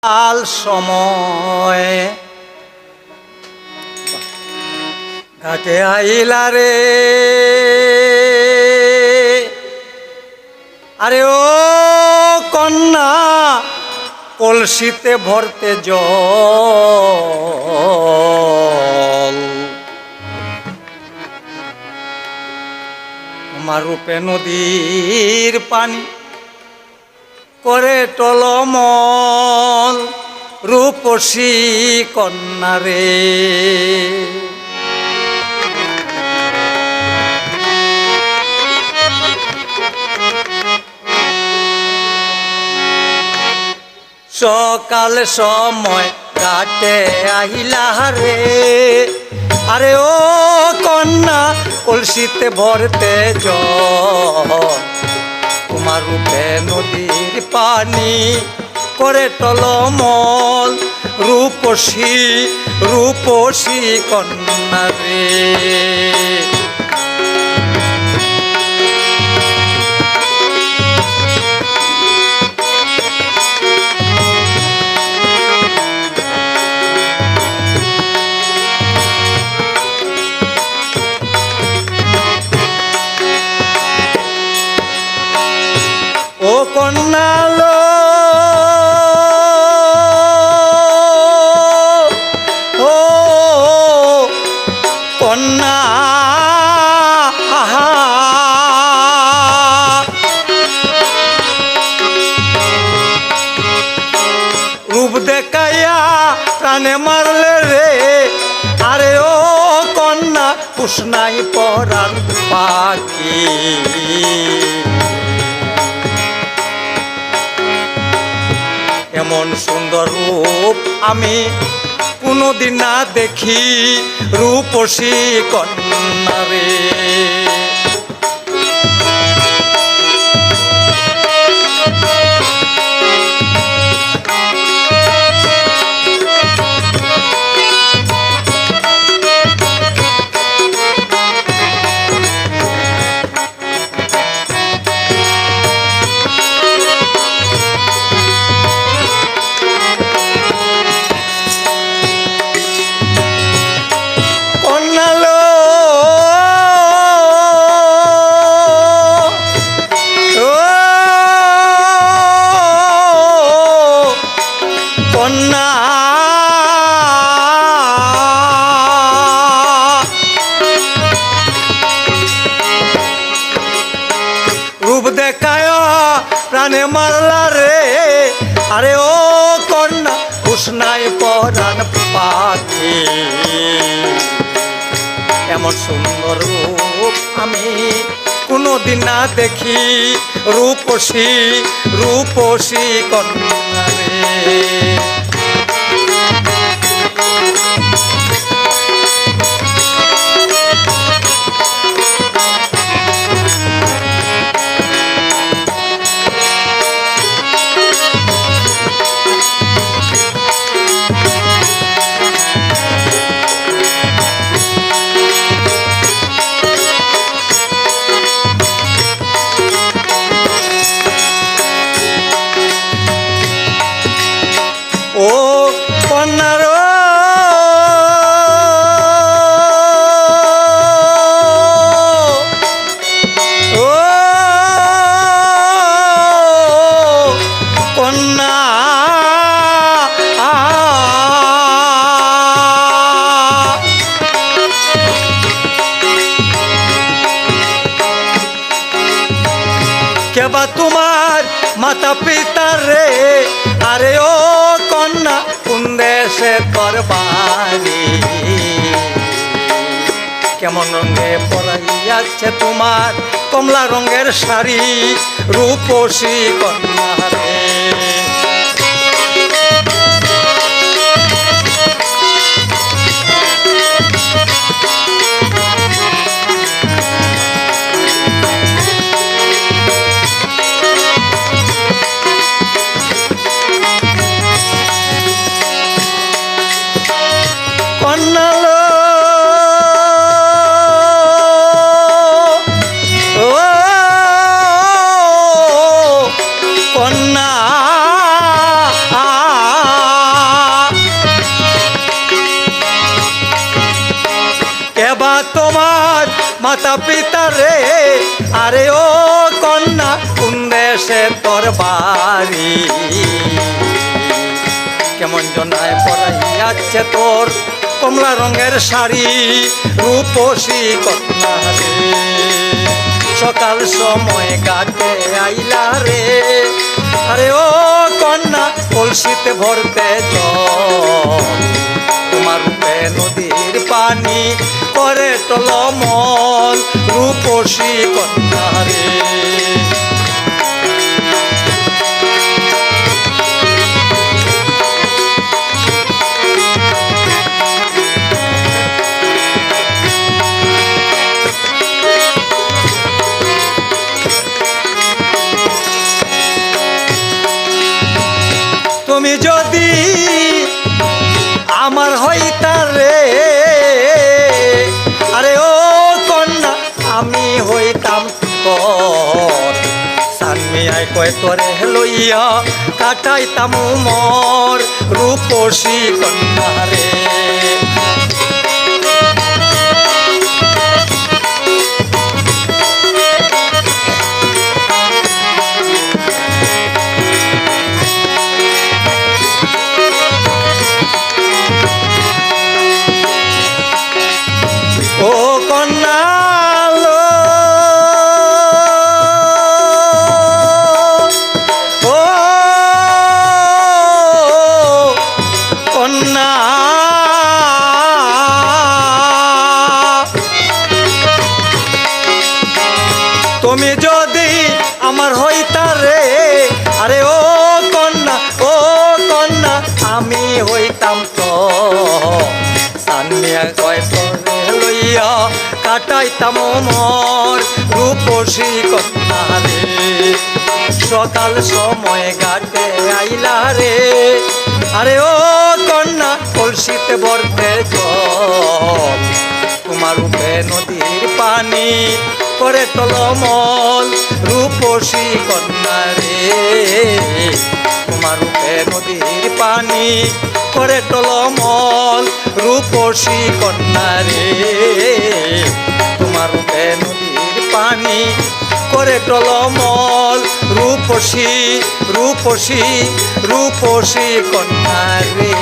কাল সময় ঘাটে আইলা রে, আরে ও কন্যা কলসিতে ভরতে জল, আমার রূপে নদীর পানি করে টলমল, রূপসী কন্যা রে। সকাল সময় ঘাটে আহিলা রে, আরে ও কন্যা কলসিতে ভরতে জল, তোমার রূপে নদীর পানি করে টলমল, রূপসী রূপসী কন্যা রে। ও কন্যা লো, ও কন্যা রূপ দেখাইয়া প্রাণে মারলে রে, আরে ও কন্যা কুসনাই পরাণ পাখি, এমন সুন্দর রূপ আমি কোনোদিন না দেখি, রূপসী কন্যা রে। রূপ দেখায় প্রাণে মারলা রে, আরে ও কন্যা কুসনাই পরাণ পাখি, এমন সুন্দর রূপ আমি কোনোদিন না দেখি, রূপসী রূপসী কন্যা রে। ও কন্যার ও কন্যা, কেবা তোমার মাতা পিতা রে, আরে ও কন্যা কোন দেশে তোর বাড়ি, কেমন রঙে পরাইয়াছে তোমার কমলা রঙের শাড়ি, রূপসী কন্যা রে। কন্যা লো, ও কন্যা মাতা পিতা রে আরে ও কন্যা কোন দেশে তোর বাড়ি কেমন জনায় পরাইয়াছে তোর কমলা রঙের শাড়ি রূপসী কন্যা রে সকাল সময় ঘাটে আইলা রে আরে ও কন্যা কলসিতে ভরতে জল তোমার রূপে নদীর পানি করে টলমল রূপসী কন্যা রে তুমি যদি আমার হইতা রে আরে ও কন্যা আমি হইতাম তোর সানমিয়াই কয় তোরে লইয়া কাটাইতাম মোর রূপসী কন্যা রে ও কন্যা লো ও কন্যা তুমি যদি আমার হইতা রে আরে ও কন্যা আমি হইতাম তো সানমিয়া কয় তোরে লইয়া কাটাইতাম মোর রূপসী কন্যা রে সকাল সময় ঘাটে আইলা রে আরে ও কন্যা কলসিতে ভরতে জল তোমার রূপে নদীর পানি করে টলমল রূপসী কন্যা রে তোমার রূপে নদীর পানি করে টলমল রূপসী কন্যা রে তোমার রূপে নদীর পানি করে টলমল রূপসী রূপসী রূপসী কন্যা রে